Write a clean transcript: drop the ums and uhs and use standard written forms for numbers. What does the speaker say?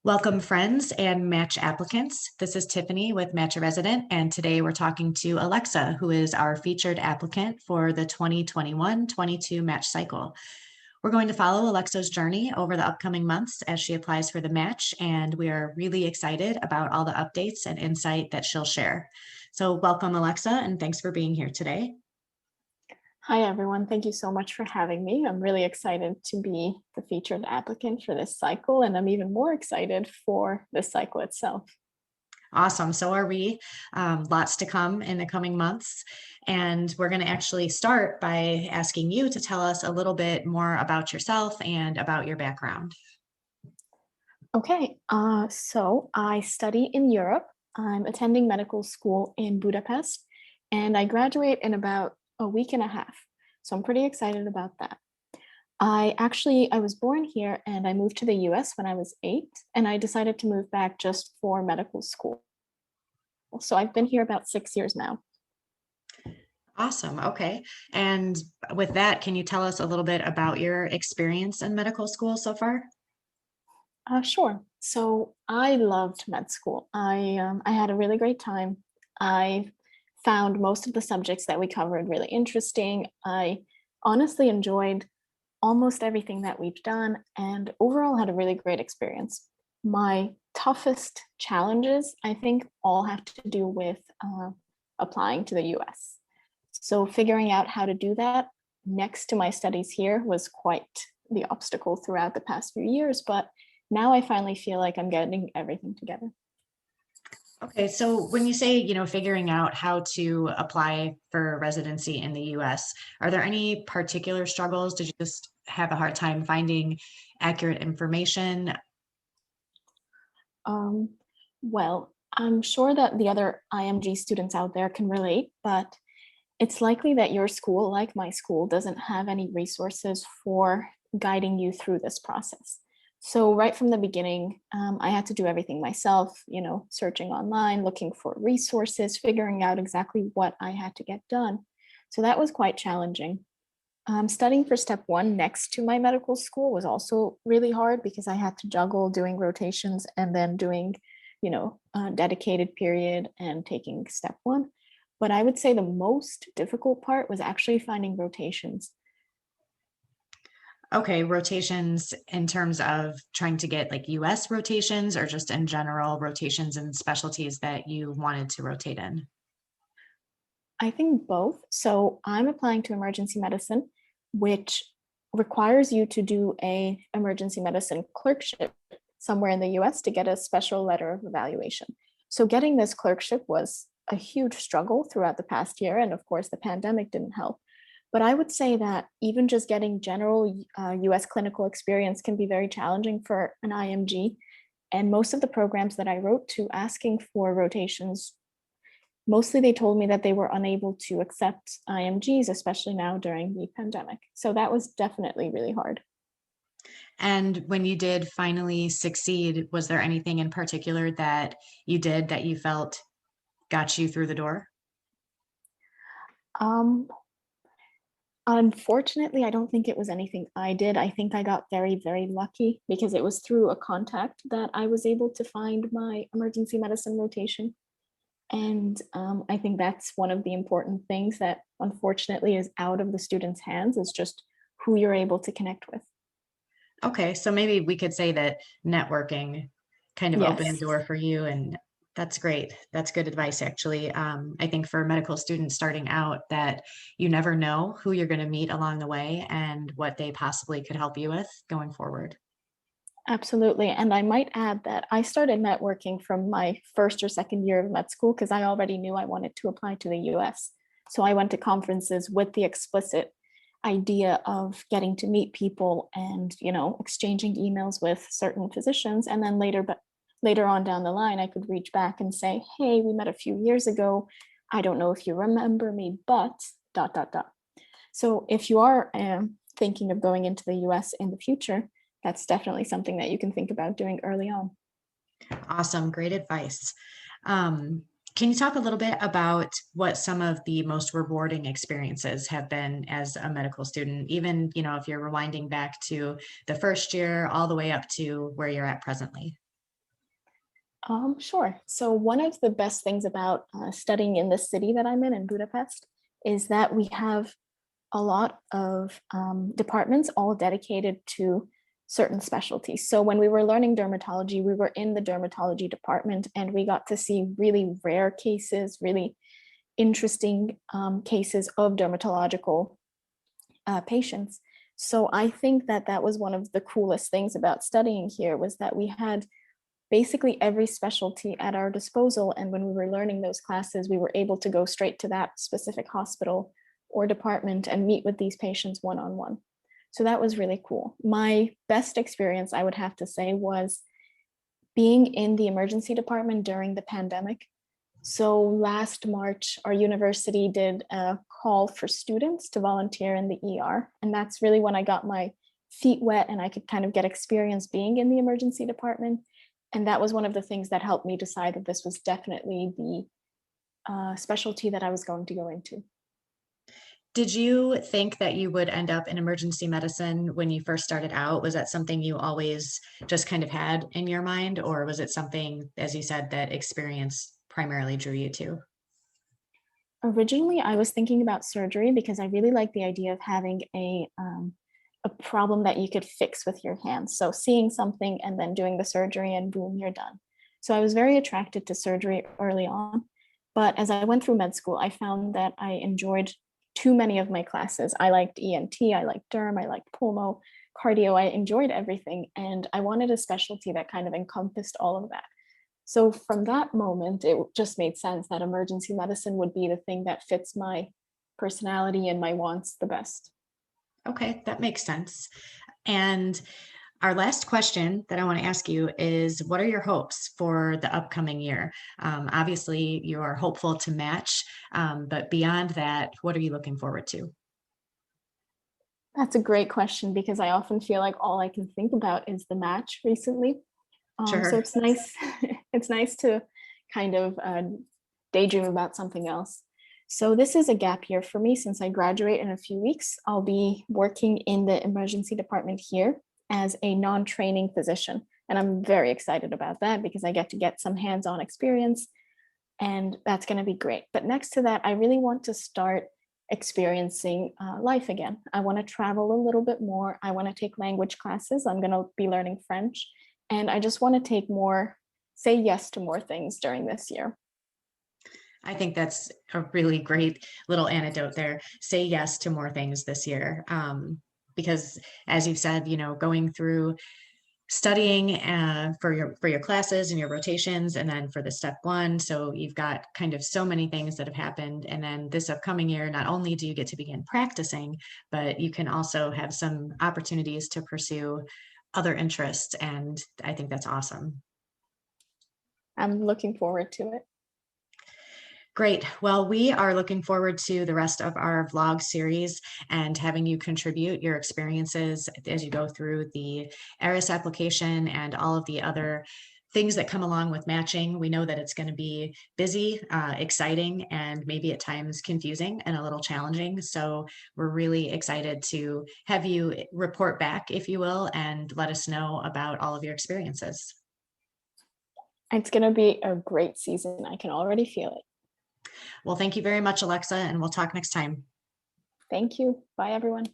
Welcome, friends and Match applicants. This is Tiffany with Match a Resident, and today we're talking to Alexa, who is our featured applicant for the 2021-22 Match Cycle. We're going to follow Alexa's journey over the upcoming months as she applies for the match, and we are really excited about all the updates and insight that she'll share. So welcome, Alexa, and thanks for being here today. Hi, everyone. Thank you so much for having me. I'm really excited to be the featured applicant for this cycle, and I'm even more excited for this cycle itself. Awesome. So are we. Lots to come in the coming months. And we're going to actually start by asking you to tell us a little bit more about yourself and about your background. Okay, so I study in Europe. I'm attending medical school in Budapest, and I graduate in about a week and a half. So I'm pretty excited about that. I was born here and I moved to the US when I was 8, and I decided to move back just for medical school. So I've been here about 6 years now. Awesome. Okay. And with that, can you tell us a little bit about your experience in medical school so far? Sure. So I loved med school. I had a really great time. I found most of the subjects that we covered really interesting. I honestly enjoyed almost everything that we've done, and overall had a really great experience. My toughest challenges, I think, all have to do with applying to the US. So figuring out how to do that next to my studies here was quite the obstacle throughout the past few years, but now I finally feel like I'm getting everything together. Okay, so when you say, figuring out how to apply for residency in the US, are there any particular struggles? Did you just have a hard time finding accurate information? Um, well, I'm sure that the other IMG students out there can relate, but it's likely that your school, like my school, doesn't have any resources for guiding you through this process. So right from the beginning, I had to do everything myself, searching online, looking for resources, figuring out exactly what I had to get done. So that was quite challenging. Studying for step one next to my medical school was also really hard because I had to juggle doing rotations and then doing, a dedicated period and taking step one. But I would say the most difficult part was actually finding rotations. Okay, rotations in terms of trying to get like US rotations or just in general rotations and specialties that you wanted to rotate in? I think both. So I'm applying to emergency medicine, which requires you to do a emergency medicine clerkship somewhere in the US to get a special letter of evaluation. So getting this clerkship was a huge struggle throughout the past year. And of course, the pandemic didn't help. But I would say that even just getting general US clinical experience can be very challenging for an IMG. And most of the programs that I wrote to asking for rotations, mostly they told me that they were unable to accept IMGs, especially now during the pandemic. So that was definitely really hard. And when you did finally succeed, was there anything in particular that you did that you felt got you through the door? Um, Unfortunately, I don't think it was anything I did. I think I got very, very lucky because it was through a contact that I was able to find my emergency medicine rotation. And I think that's one of the important things that unfortunately is out of the student's hands, is just who you're able to connect with. Okay, so maybe we could say that networking kind of opened the Yes, door for you, and that's great. That's good advice, actually. I think for medical students starting out, that you never know who you're going to meet along the way and what they possibly could help you with going forward. absolutely. And I might add that I started networking from my first or second year of med school because I already knew I wanted to apply to the US. So I went to conferences with the explicit idea of getting to meet people and, exchanging emails with certain physicians. And then later on down the line, I could reach back and say, hey, we met a few years ago. I don't know if you remember me, but dot, dot, dot. So if you are thinking of going into the US in the future, that's definitely something that you can think about doing early on. Awesome, great advice. Um, can you talk a little bit about what some of the most rewarding experiences have been as a medical student, even, if you're rewinding back to the first year all the way up to where you're at presently? Sure. So one of the best things about studying in the city that I'm in Budapest, is that we have a lot of departments all dedicated to certain specialties. So when we were learning dermatology, we were in the dermatology department and we got to see really rare cases, really interesting cases of dermatological patients. So I think that that was one of the coolest things about studying here, was that we had basically every specialty at our disposal. And when we were learning those classes, we were able to go straight to that specific hospital or department and meet with these patients one-on-one. So that was really cool. My best experience, I would have to say, was being in the emergency department during the pandemic. So last March, our university did a call for students to volunteer in the ER. And that's really when I got my feet wet and I could kind of get experience being in the emergency department. And that was one of the things that helped me decide that this was definitely the specialty that I was going to go into. Did you think that you would end up in emergency medicine when you first started out? Was that something you always just kind of had in your mind, or was it something, as you said, that experience primarily drew you to? Originally, I was thinking about surgery because I really like the idea of having a problem that you could fix with your hands. So seeing something and then doing the surgery and boom, you're done. So I was very attracted to surgery early on. But as I went through med school, I found that I enjoyed too many of my classes. I liked ENT, I liked derm, I liked pulmo, cardio. I enjoyed everything. And I wanted a specialty that kind of encompassed all of that. So from that moment, it just made sense that emergency medicine would be the thing that fits my personality and my wants the best. Okay, that makes sense. And our last question that I want to ask you is, what are your hopes for the upcoming year? Obviously, you are hopeful to match, but beyond that, what are you looking forward to? That's a great question because I often feel like all I can think about is the match recently. So Sure. it's nice, it's nice to kind of daydream about something else. So this is a gap year for me since I graduate in a few weeks. I'll be working in the emergency department here as a non-training physician. And I'm very excited about that because I get to get some hands-on experience and that's going to be great. But next to that, I really want to start experiencing life again. I want to travel a little bit more. I want to take language classes. I'm going to be learning French. And I just want to take more, say yes to more things during this year. I think that's a really great little anecdote there. Say yes to more things this year. Because as you've said, going through studying for your classes and your rotations, and then for the step one. So you've got kind of so many things that have happened. And then this upcoming year, not only do you get to begin practicing, but you can also have some opportunities to pursue other interests. And I think that's awesome. I'm looking forward to it. Great. Well, we are looking forward to the rest of our vlog series and having you contribute your experiences as you go through the ARIS application and all of the other things that come along with matching. We know that it's going to be busy, exciting, and maybe at times confusing and a little challenging. So we're really excited to have you report back, if you will, and let us know about all of your experiences. It's going to be a great season. I can already feel it. Well, thank you very much, Alexa, and we'll talk next time. Thank you. Bye, everyone.